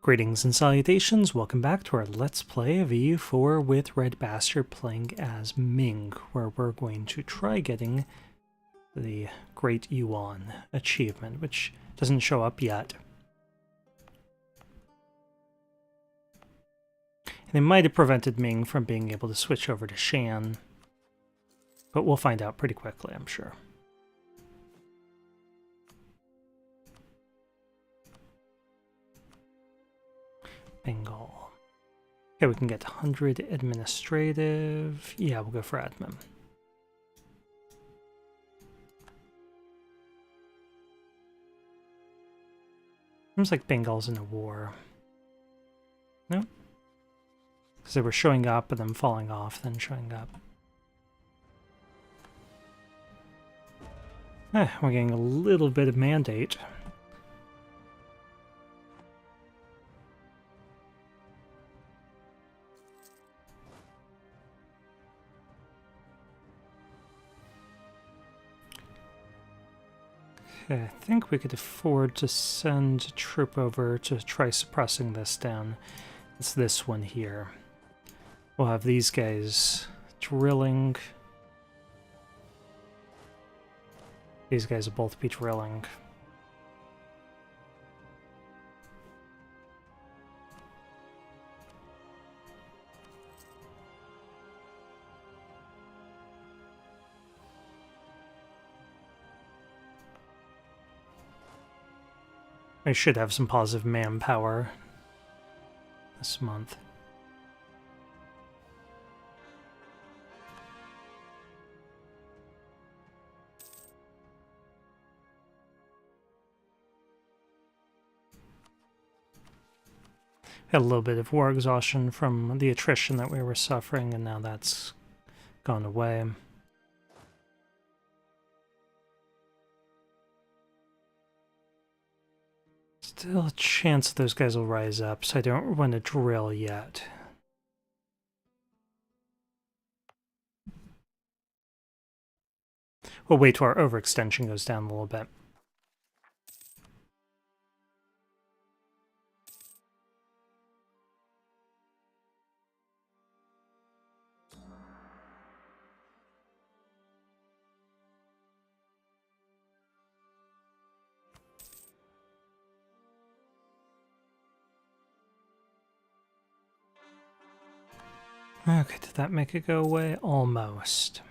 Greetings and salutations, welcome back to our Let's Play of EU4 with RedBstrd playing as Ming, where we're going to try getting the Great Yuan achievement, which doesn't show up yet. And it might have prevented Ming from being able to switch over to Shan, but we'll find out pretty quickly, I'm sure. Bengal. Okay, we can get 100 administrative. Yeah, we'll go for admin. Seems like Bengal's in a war. No? Because they were showing up and then falling off, then showing up. We're getting a little bit of mandate. Okay, I think we could afford to send a troop over to try suppressing this down. It's this one here. We'll have these guys drilling. These guys will both be drilling. I should have some positive manpower this month. Had a little bit of war exhaustion from the attrition that we were suffering, and now that's gone away. Still a chance those guys will rise up, so I don't want to drill yet. We'll wait till our overextension goes down a little bit. Okay, did that make it go away? Almost.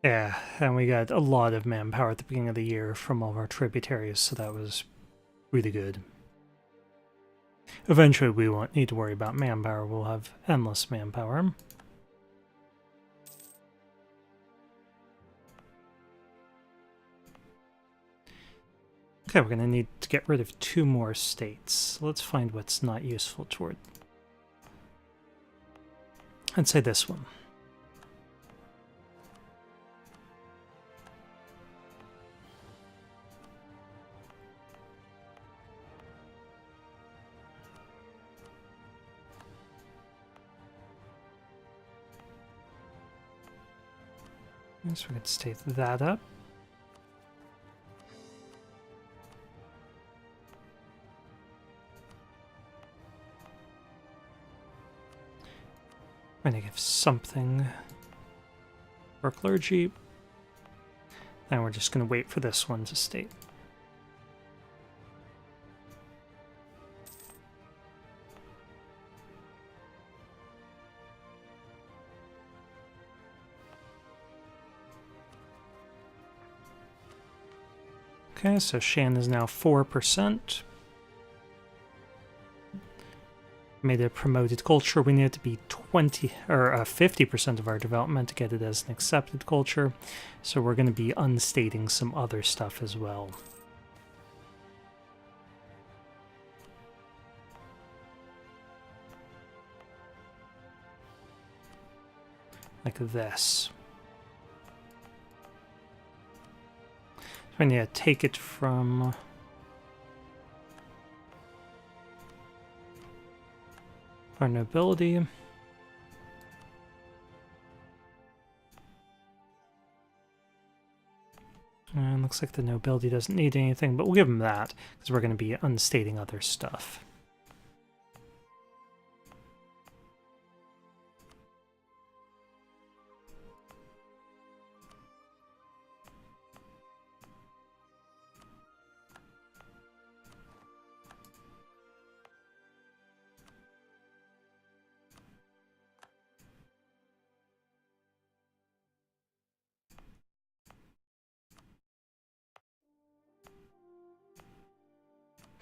Yeah, and we got a lot of manpower at the beginning of the year from all of our tributaries, so that was really good. Eventually we won't need to worry about manpower, we'll have endless manpower. Okay, we're going to need to get rid of 2 more states. Let's find what's not useful toward. I'd say this one. So we could state that up. I'm going to give something for clergy. Then we're just going to wait for this one to state. Okay, so Shan is now 4%. Made a promoted culture. We need it to be 50% of our development to get it as an accepted culture. So we're going to be unstating some other stuff as well. Like this. So we need to take it from our nobility. And Looks like the nobility doesn't need anything, but we'll give him that, because we're going to be unstating other stuff.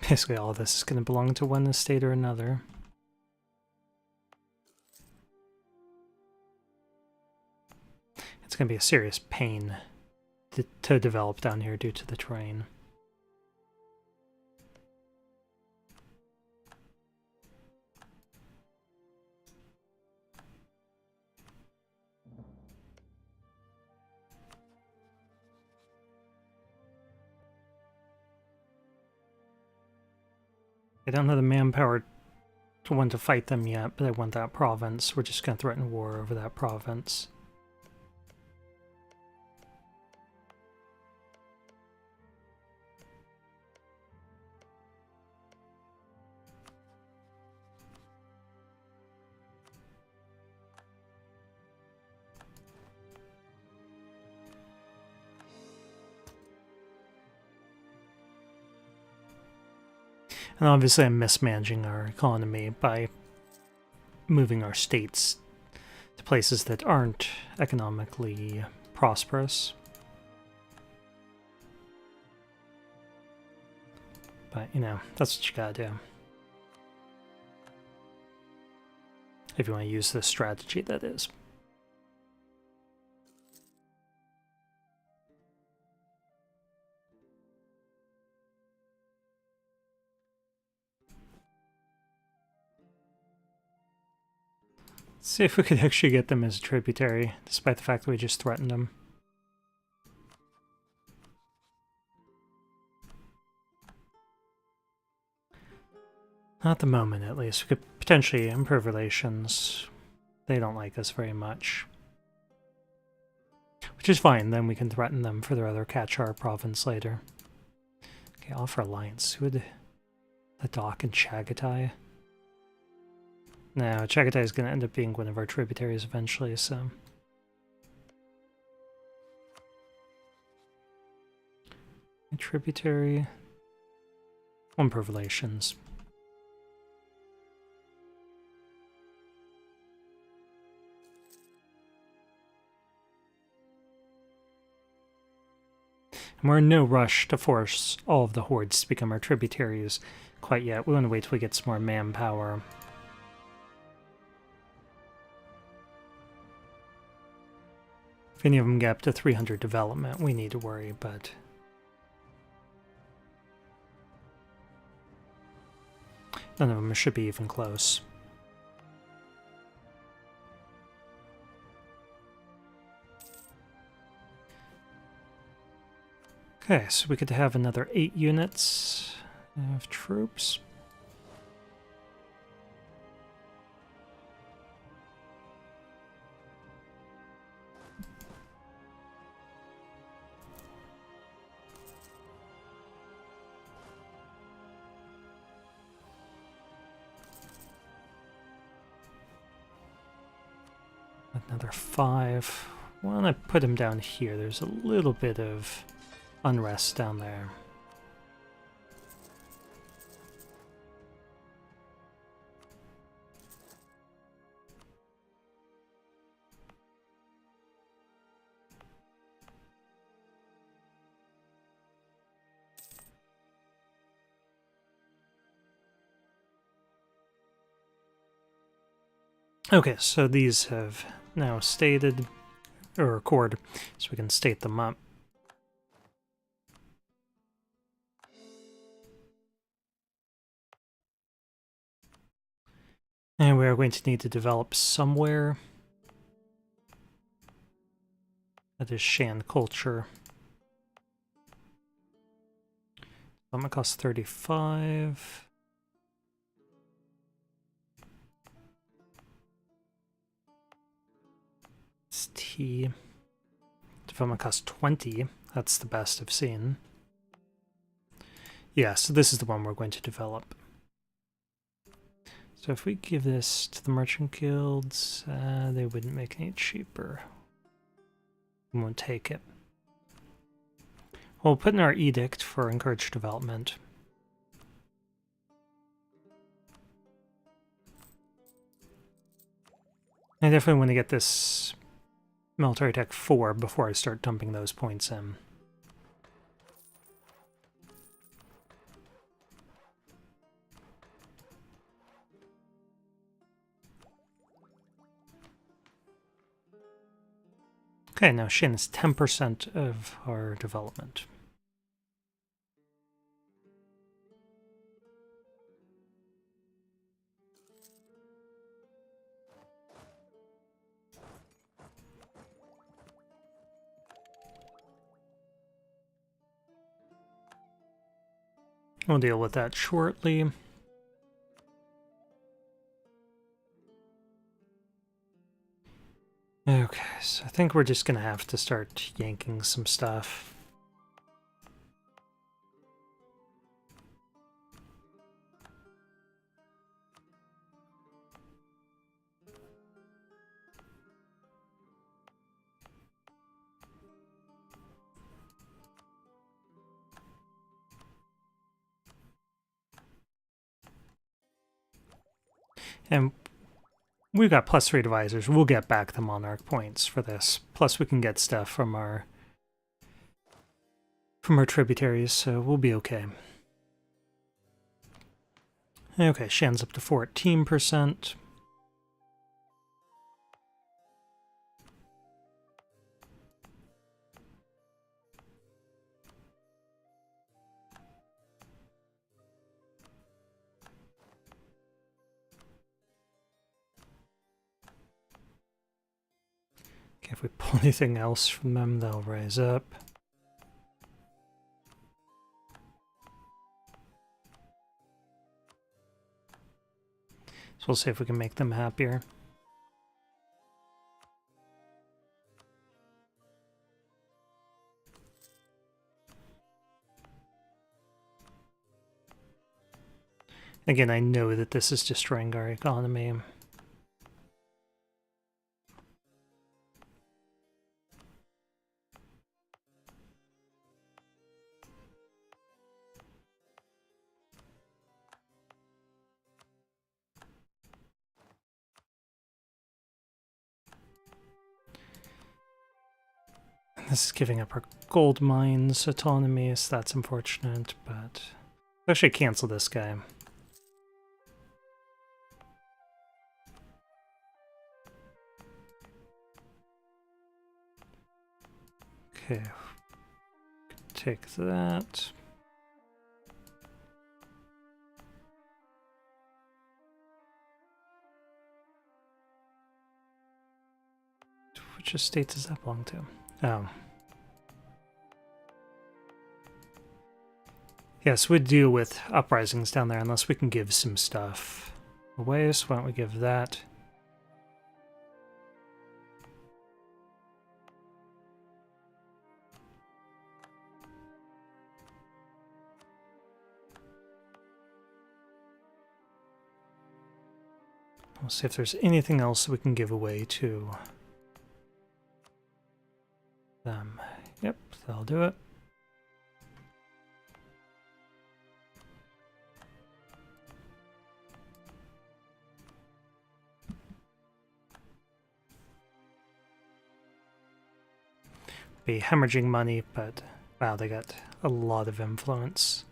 Basically all of this is going to belong to one estate or another. It's going to be a serious pain to develop down here due to the terrain. I don't have the manpower to want to fight them yet, but I want that province. We're just going to threaten war over that province. And obviously I'm mismanaging our economy by moving our states to places that aren't economically prosperous. But, you know, that's what you gotta do. If you want to use this strategy, that is. See if we could actually get them as a tributary, despite the fact that we just threatened them. Not at the moment, at least. We could potentially improve relations. They don't like us very much. Which is fine, then we can threaten them for their other Kachar province later. Okay, offer alliance. Who would... The Dock and Chagatai? No, Chagatai is going to end up being one of our tributaries eventually, so... A tributary... Improve relations. And we're in no rush to force all of the hordes to become our tributaries quite yet. We want to wait till we get some more manpower. If any of them get up to 300 development, we need to worry, but... None of them should be even close. Okay, so we could have another 8 units of troops. Another 5. Why don't I put him down here? There's a little bit of unrest down there. Okay, so these have now stated, or recorded, so we can state them up. And we are going to need to develop somewhere. That is Shan culture. Development costs 35. It's T. development cost 20. That's the best I've seen. Yeah, so this is the one we're going to develop. So if we give this to the merchant guilds, they wouldn't make any cheaper. We won't take it. We'll put in our edict for encouraged development. I definitely want to get this military tech 4 before I start dumping those points in. Okay, now Shan is 10% of our development. We'll deal with that shortly. Okay, so I think we're just gonna have to start yanking some stuff. And we've got +3 advisors. We'll get back the Monarch points for this. Plus we can get stuff from our tributaries, so we'll be okay. Okay, Shan's up to 14%. Okay, if we pull anything else from them, they'll rise up. So we'll see if we can make them happier. Again, I know that this is destroying our economy. This is giving up our gold mines autonomy, so that's unfortunate, but I should cancel this guy. Okay, take that. Which estate does that belong to? Oh. Yes, we'd deal with uprisings down there unless we can give some stuff away, so why don't we give that? We'll see if there's anything else we can give away to them. Yep, that'll do it. Be hemorrhaging money, but wow, they got a lot of influence.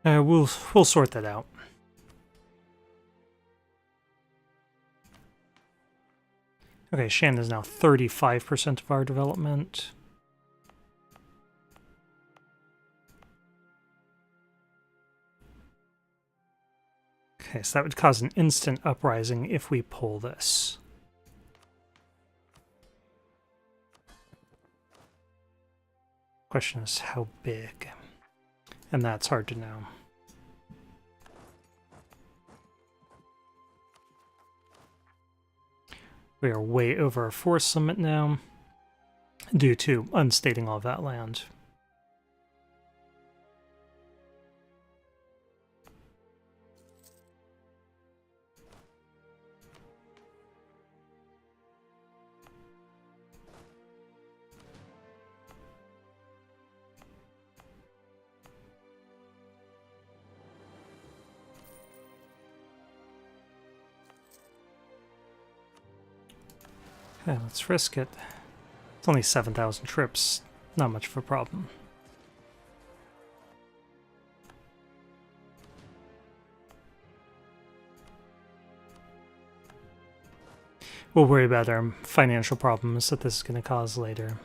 We'll sort that out. Okay, Shan is now 35% of our development. Okay, so that would cause an instant uprising if we pull this. Question is how big? And that's hard to know. We are way over our force limit now, due to unstating all of that land. Okay, let's risk it. It's only 7,000 trips, not much of a problem. We'll worry about our financial problems that this is going to cause later.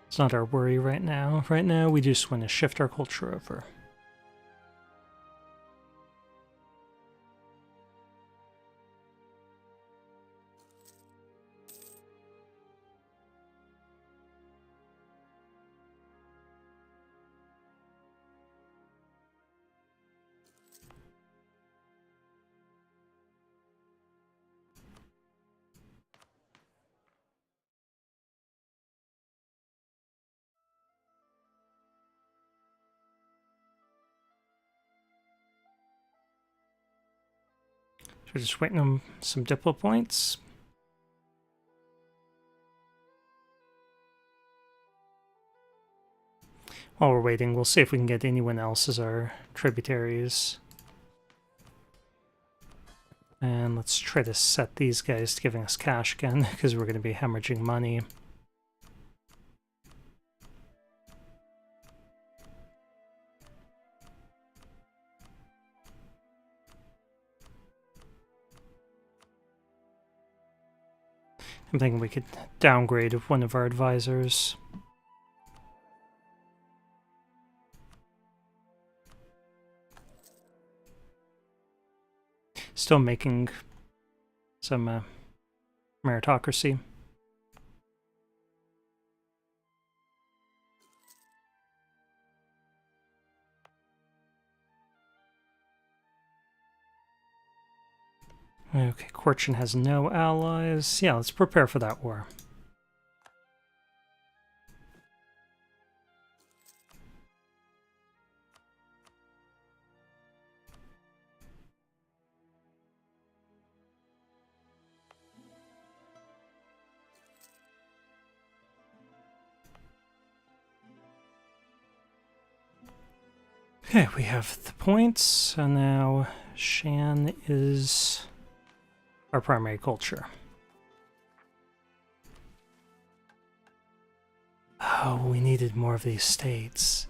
It's not our worry right now. Right now, we just want to shift our culture over. So we're just waiting on some Diplo points. While we're waiting, we'll see if we can get anyone else as our tributaries. And let's try to set these guys to giving us cash again, because we're going to be hemorrhaging money. I'm thinking we could downgrade one of our advisors. Still making some meritocracy. Okay, Corchin has no allies. Yeah, let's prepare for that war. Okay, we have the points, and now Shan is our primary culture. Oh, we needed more of these states.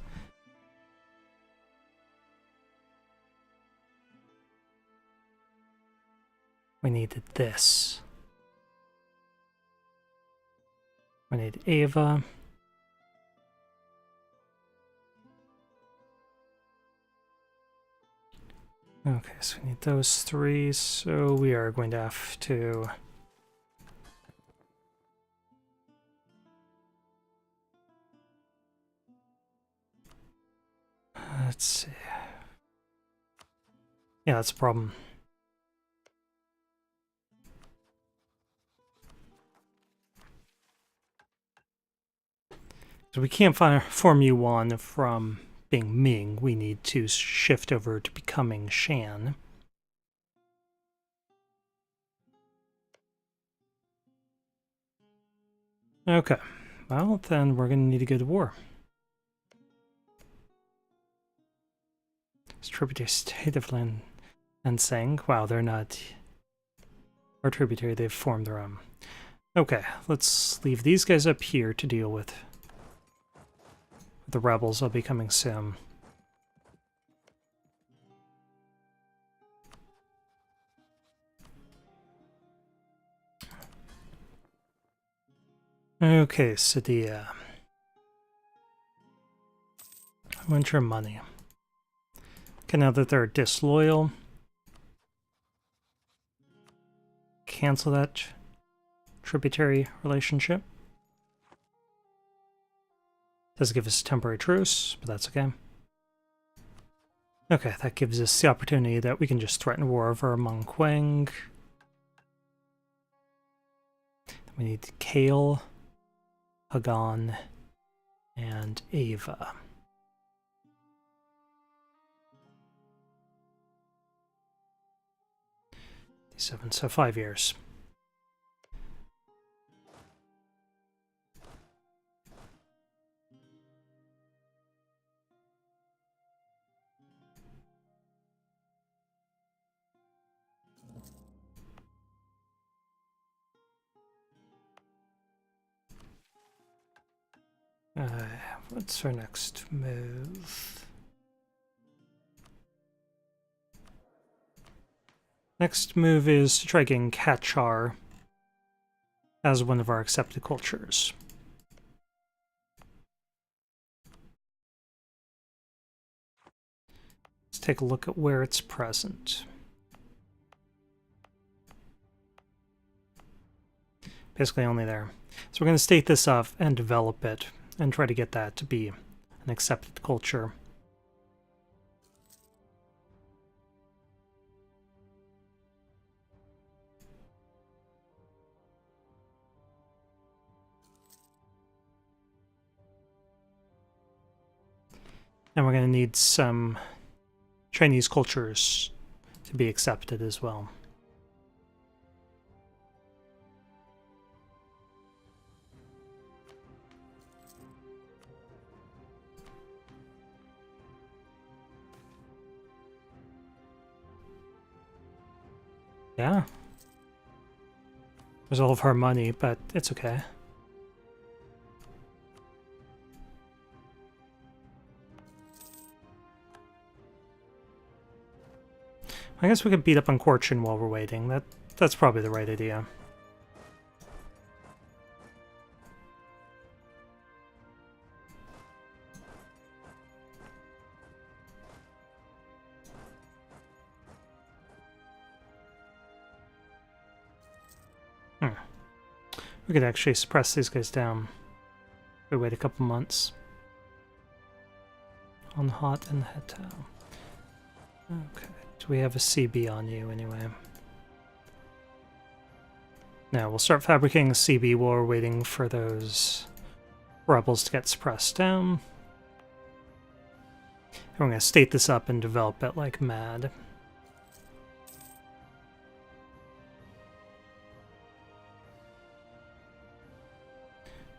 We needed this. We need Ava. Okay, so we need those three, so we are going to have to... Let's see. Yeah, that's a problem. So we can't form Yuan from being Ming. We need to shift over to becoming Shan. Okay, well then we're going to need to go to war. It's tributary state of Lansing. Wow, they're not our tributary, they've formed their own. Okay, let's leave these guys up here to deal with the rebels. I'll be coming soon. Okay, Sadia. I want your money. Okay, now that they're disloyal, cancel that tributary relationship. Does give us a temporary truce, but that's okay. Okay, that gives us the opportunity that we can just threaten war over Meng Quang. We need Kale, Hagan, and Ava. 7, so 5 years. What's our next move? Next move is to try getting Kachar as one of our accepted cultures. Let's take a look at where it's present. Basically only there. So we're going to state this up and develop it and try to get that to be an accepted culture. And we're going to need some Chinese cultures to be accepted as well. Yeah. There's all of our money, but it's okay. I guess we could beat up on Corchin while we're waiting. That's probably the right idea. We could actually suppress these guys down. We wait a couple months. On hot and head town. Okay. Do we have a CB on you anyway? Now we'll start fabricating a CB while we're waiting for those rebels to get suppressed down. And we're going to state this up and develop it like mad.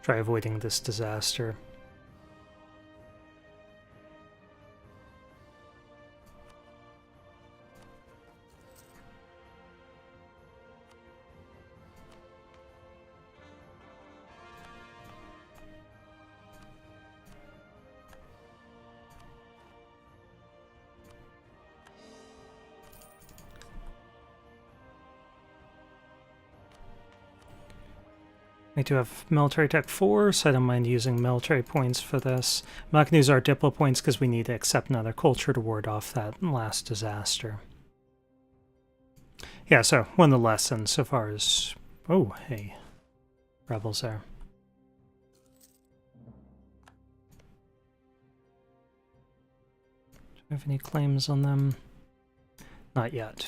Try avoiding this disaster. We do have military tech 4, so I don't mind using military points for this. I'm not going to use our diplo points because we need to accept another culture to ward off that last disaster. Yeah, so one of the lessons so far is... Oh, hey. Rebels there. Do we have any claims on them? Not yet.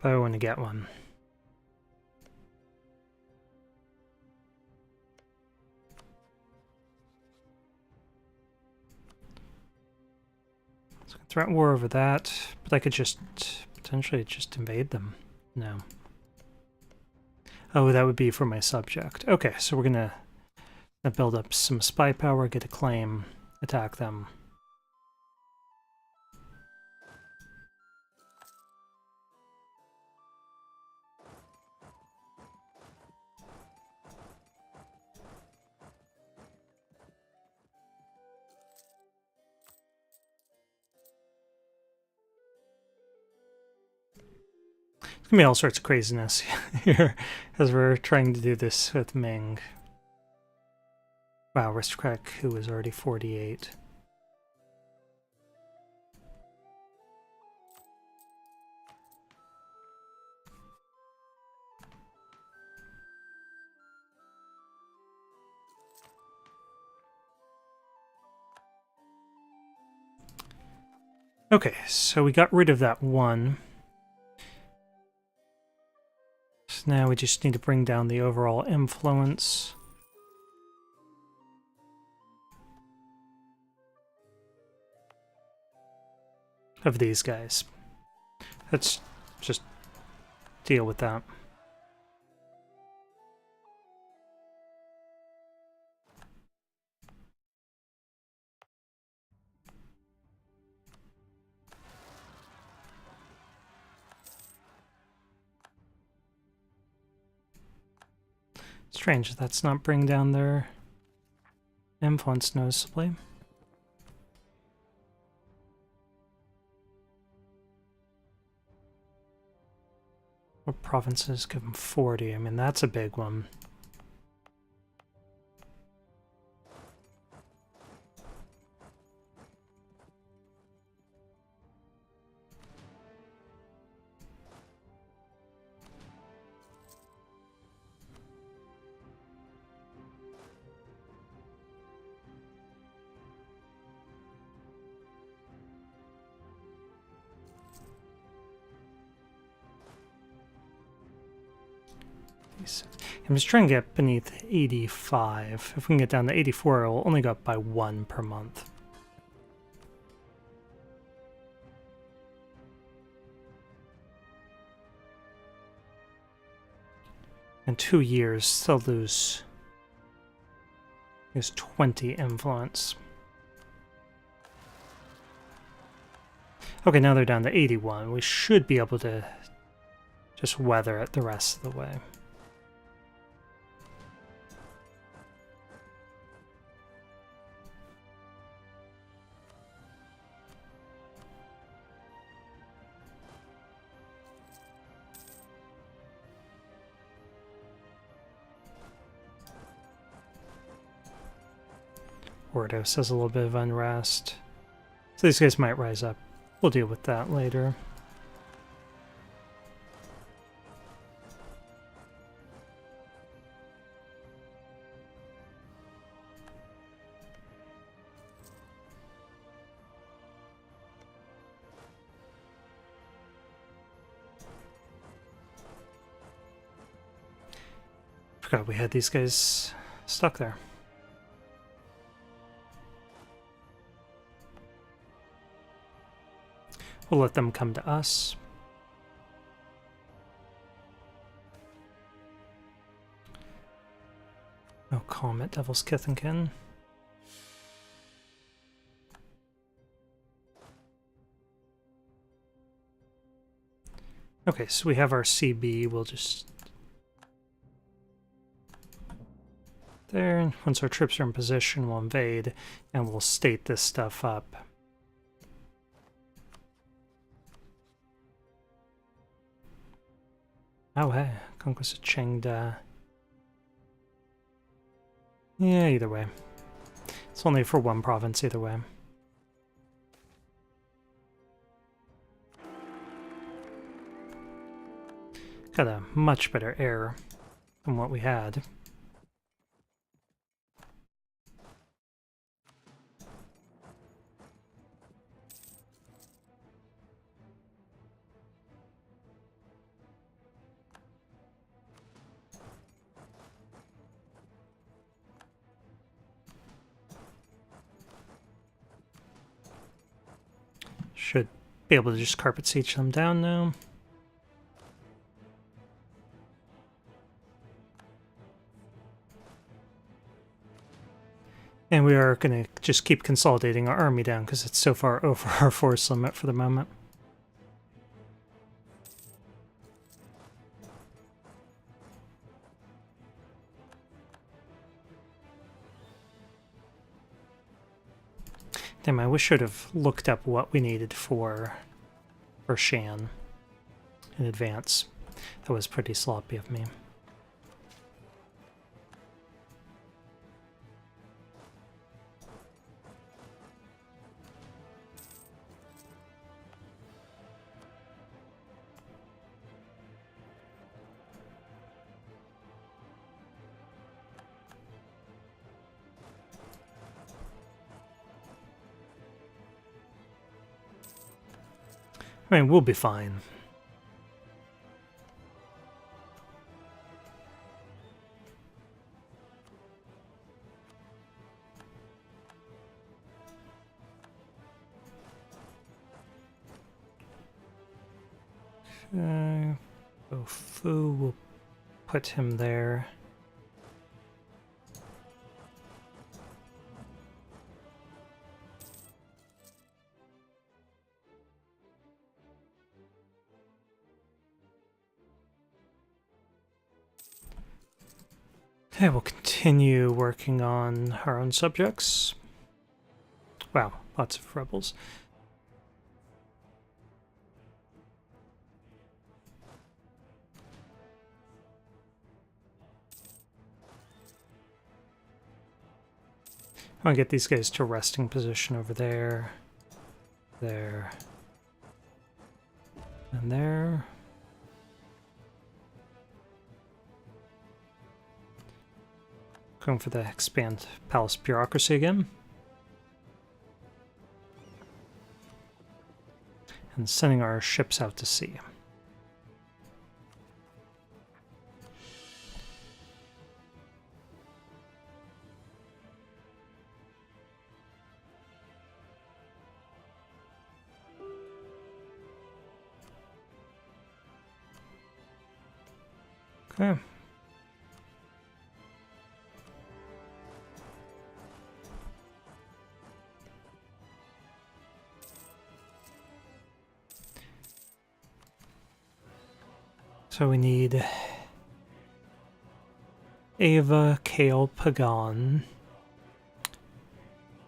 But I want to get one. Threat war over that, but I could just potentially just invade them. No. Oh, that would be for my subject. Okay, so we're gonna build up some spy power, get a claim, attack them. There's gonna be all sorts of craziness here as we're trying to do this with Ming. Wow, aristocrat who is already 48. Okay, so we got rid of that one. So now we just need to bring down the overall influence. Of these guys. Let's just deal with that. Strange that's not bringing down their influence noticeably. What provinces give them 40? I mean, that's a big one. I'm just trying to get beneath 85. If we can get down to 84, it'll only go up by 1 per month. In 2 years, they'll lose 20 influence. Okay, now they're down to 81. We should be able to just weather it the rest of the way. Ordos has a little bit of unrest. So these guys might rise up. We'll deal with that later. Forgot we had these guys stuck there. We'll let them come to us. No Comet, Devil's Kithenkin. Okay, so we have our CB. We'll just... There. Once our troops are in position, we'll invade, and we'll state this stuff up. Oh, hey, Conquest of Chengda. Yeah, either way. It's only for one province either way. Got a much better air than what we had. Should be able to just carpet siege them down now. And we are going to just keep consolidating our army down because it's so far over our force limit for the moment. Damn, I wish I'd have looked up what we needed for Shan in advance. That was pretty sloppy of me. I mean, we'll be fine. Fu will put him there. Okay, we'll continue working on our own subjects. Wow, lots of rebels. I want to get these guys to a resting position over there, there, and there. Going for the expand palace bureaucracy again. And sending our ships out to sea. Okay. So we need Ava, Kale, Pagan,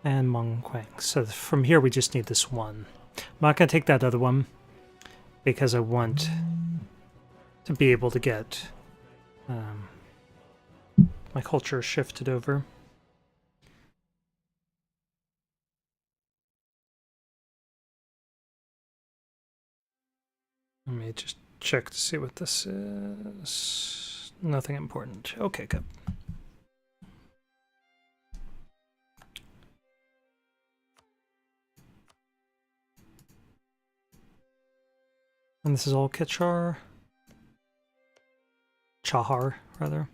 and Meng Quang. So from here we just need this one. I'm not going to take that other one because I want to be able to get my culture shifted over. Let me just check to see what this is. Nothing important. Okay, good. And this is all Chahar, rather.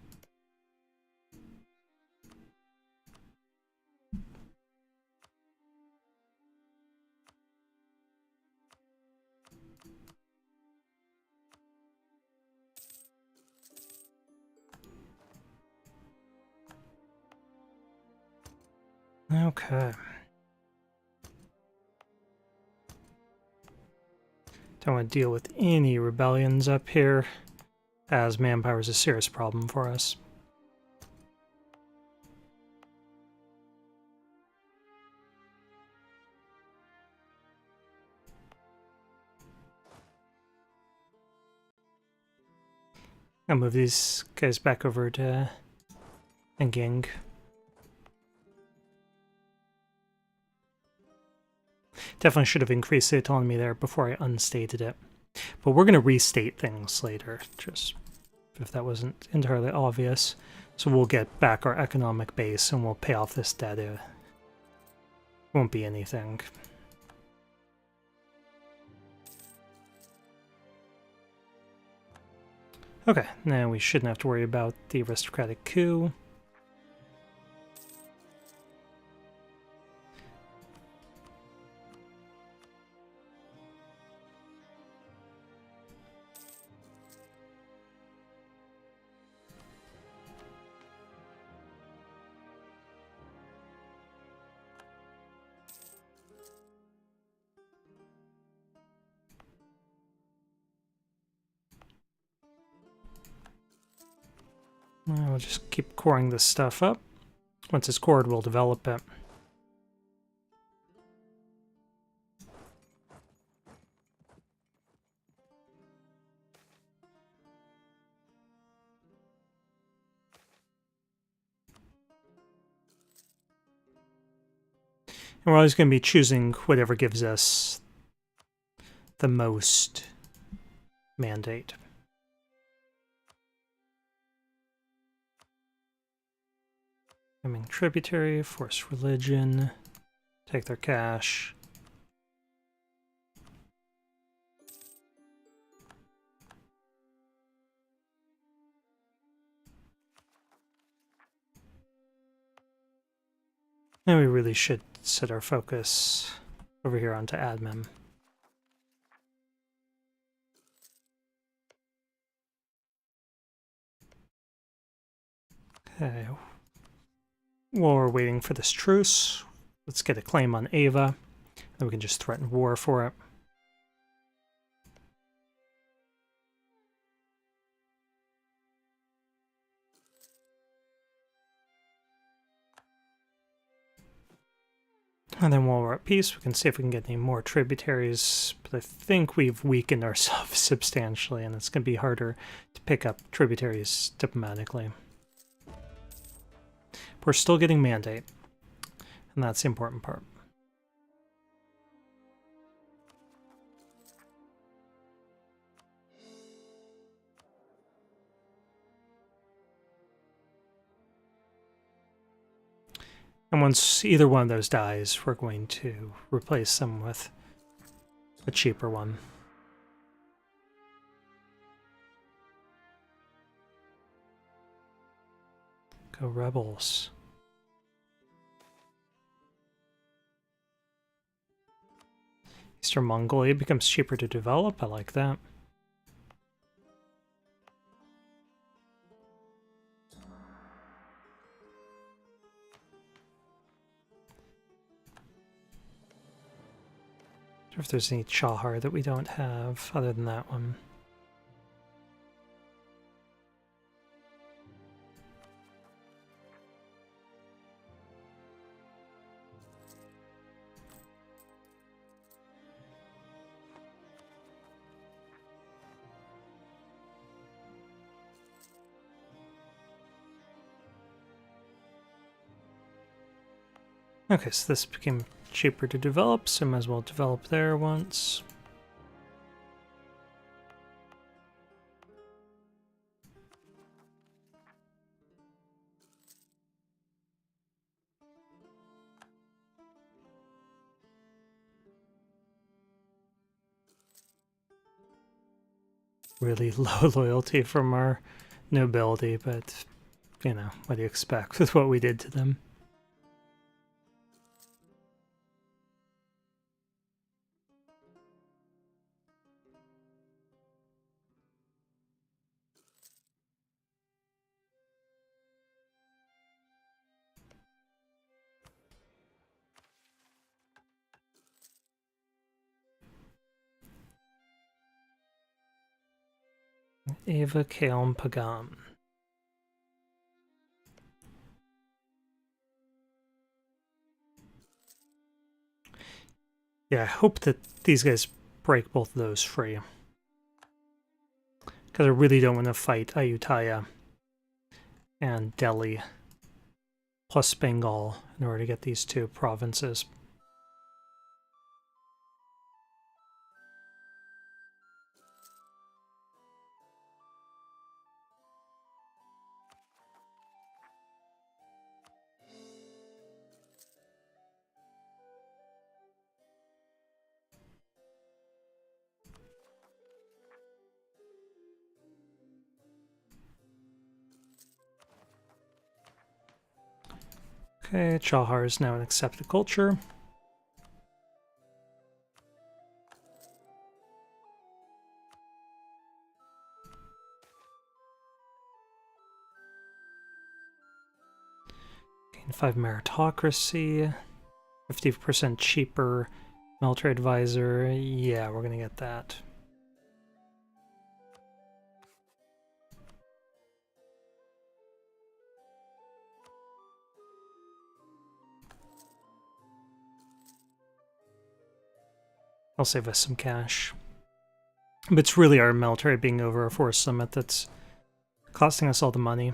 Okay. Don't want to deal with any rebellions up here, as manpower is a serious problem for us. I'll move these guys back over to Enging. Definitely should have increased the autonomy there before I unstated it. But we're going to restate things later, just if that wasn't entirely obvious. So we'll get back our economic base and we'll pay off this debt. It won't be anything. Okay, now we shouldn't have to worry about the aristocratic coup. We'll just keep coring this stuff up. Once it's cored, we'll develop it. And we're always going to be choosing whatever gives us the most mandate. Ming tributary, force religion, take their cash. And we really should set our focus over here onto admin. Okay. While we're waiting for this truce, let's get a claim on Ava. Then we can just threaten war for it. And then while we're at peace, we can see if we can get any more tributaries. But I think we've weakened ourselves substantially, and it's going to be harder to pick up tributaries diplomatically. We're still getting mandate, and that's the important part. And once either one of those dies, we're going to replace them with a cheaper one. Go rebels. Eastern Mongolia becomes cheaper to develop. I like that. I wonder if there's any Chahar that we don't have other than that one. Okay, so this became cheaper to develop, so might as well develop there once. Really low loyalty from our nobility, but, you know, what do you expect with what we did to them? Ava Kaelm Pagam. Yeah, I hope that these guys break both of those free. Because I really don't want to fight Ayutthaya and Delhi plus Bengal in order to get these two provinces. Okay, Chahar is now an accepted culture. Gain 5 meritocracy, 50% cheaper military advisor. Yeah, we're gonna get that. I'll save us some cash. But it's really our military being over a force limit that's costing us all the money.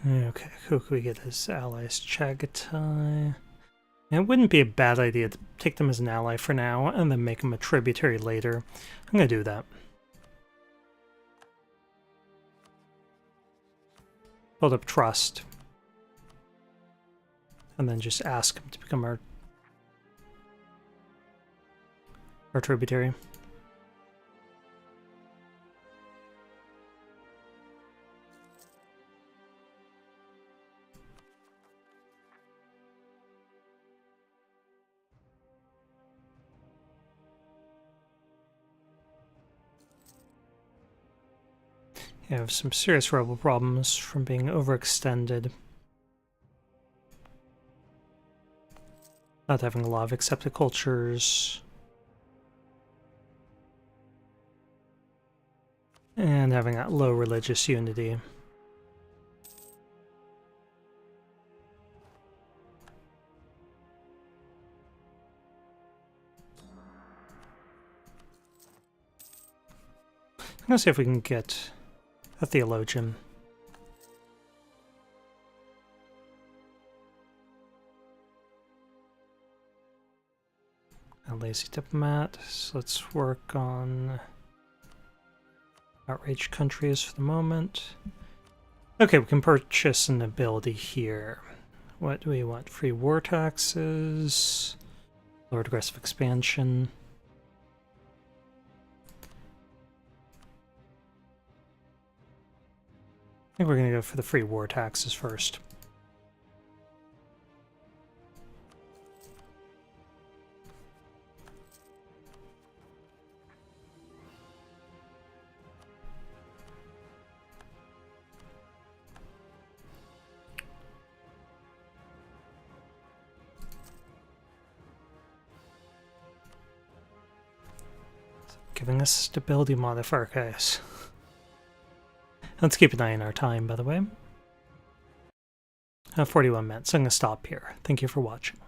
Okay, who could we get as allies? Chagatai. It wouldn't be a bad idea to take them as an ally for now, and then make them a tributary later. I'm gonna do that. build up trust, and then just ask him to become our tributary. You have some serious rebel problems from being overextended. Not having a lot of accepted cultures. And having that low religious unity. I'm gonna see if we can get a theologian. A lazy diplomat. So let's work on outraged countries for the moment. Okay, we can purchase an ability here. What do we want? Free war taxes, lower aggressive expansion. I think we're going to go for the free war taxes first. Giving us stability modifier, guys. Let's keep an eye on our time, by the way. 41 minutes. I'm going to stop here. Thank you for watching.